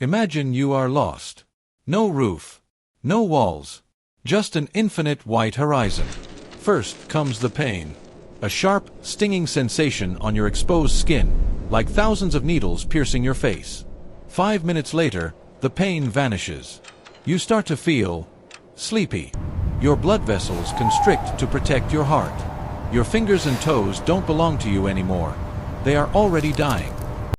Imagine you are lost. No roof, no walls, just an infinite white horizon. First comes the pain. A sharp, stinging sensation on your exposed skin, like thousands of needles piercing your face. 5 minutes later, the pain vanishes. You start to feel sleepy. Your blood vessels constrict to protect your heart. Your fingers and toes don't belong to you anymore. They are already dying.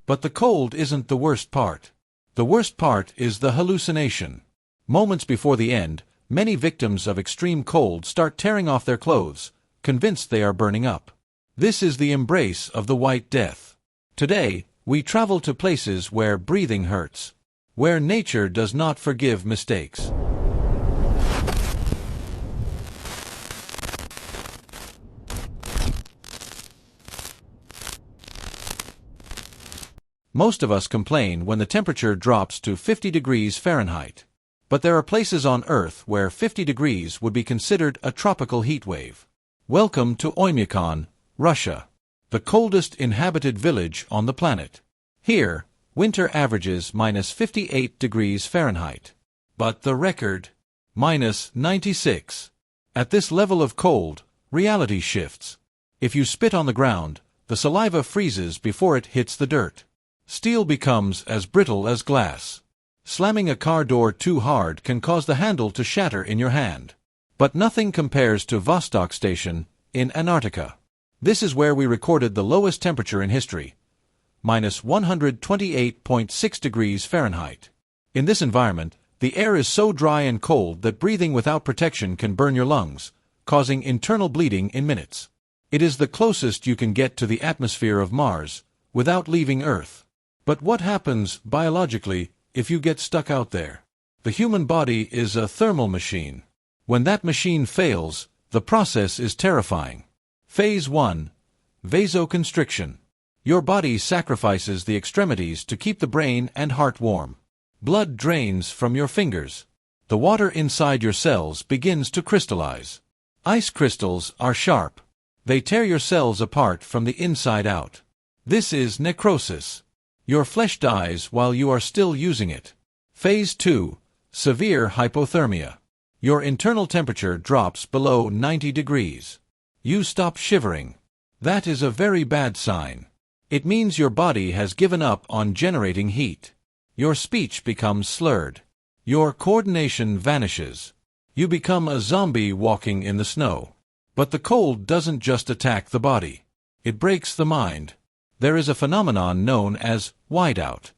But the cold isn't the worst part. The worst part is the hallucination. Moments before the end, many victims of extreme cold start tearing off their clothes, convinced they are burning up. This is the embrace of the White Death. Today, we travel to places where breathing hurts, where nature does not forgive mistakes. Most of us complain when the temperature drops to 50 degrees Fahrenheit. But there are places on Earth where 50 degrees would be considered a tropical heat wave. Welcome to Oymyakon, Russia, the coldest inhabited village on the planet. Here, winter averages minus 58 degrees Fahrenheit. But the record? Minus 96. At this level of cold, reality shifts. If you spit on the ground, the saliva freezes before it hits the dirt. Steel becomes as brittle as glass. Slamming a car door too hard can cause the handle to shatter in your hand. But nothing compares to Vostok Station, in Antarctica. This is where we recorded the lowest temperature in history, minus 128.6 degrees Fahrenheit. In this environment, the air is so dry and cold that breathing without protection can burn your lungs, causing internal bleeding in minutes. It is the closest you can get to the atmosphere of Mars, without leaving Earth. But what happens, biologically, if you get stuck out there? The human body is a thermal machine. When that machine fails, the process is terrifying. Phase 1. Vasoconstriction. Your body sacrifices the extremities to keep the brain and heart warm. Blood drains from your fingers. The water inside your cells begins to crystallize. Ice crystals are sharp. They tear your cells apart from the inside out. This is necrosis. Your flesh dies while you are still using it. Phase 2. Severe hypothermia. Your internal temperature drops below 90 degrees. You stop shivering. That is a very bad sign. It means your body has given up on generating heat. Your speech becomes slurred. Your coordination vanishes. You become a zombie walking in the snow. But the cold doesn't just attack the body. It breaks the mind. There is a phenomenon known as whiteout.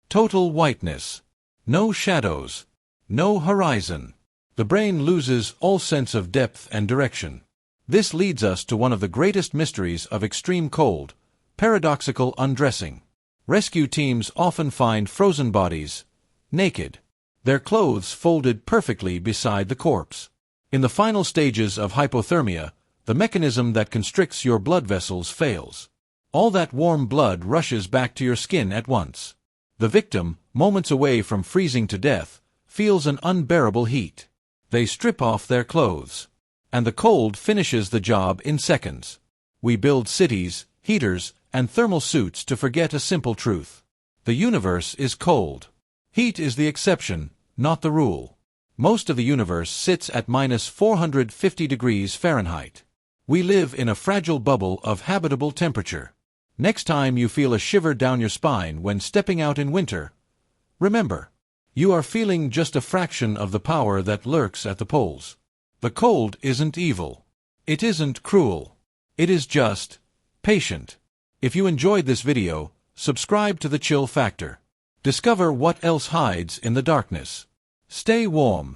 Total whiteness. No shadows. No horizon. The brain loses all sense of depth and direction. This leads us to one of the greatest mysteries of extreme cold, paradoxical undressing. Rescue teams often find frozen bodies, naked, their clothes folded perfectly beside the corpse. In the final stages of hypothermia, the mechanism that constricts your blood vessels fails. All that warm blood rushes back to your skin at once. The victim, moments away from freezing to death, feels an unbearable heat. They strip off their clothes. And the cold finishes the job in seconds. We build cities, heaters, and thermal suits to forget a simple truth. The universe is cold. Heat is the exception, not the rule. Most of the universe sits at minus 450 degrees Fahrenheit. We live in a fragile bubble of habitable temperature. Next time you feel a shiver down your spine when stepping out in winter, remember, you are feeling just a fraction of the power that lurks at the poles. The cold isn't evil. It isn't cruel. It is just patient. If you enjoyed this video, subscribe to the Chill Factor. Discover what else hides in the darkness. Stay warm.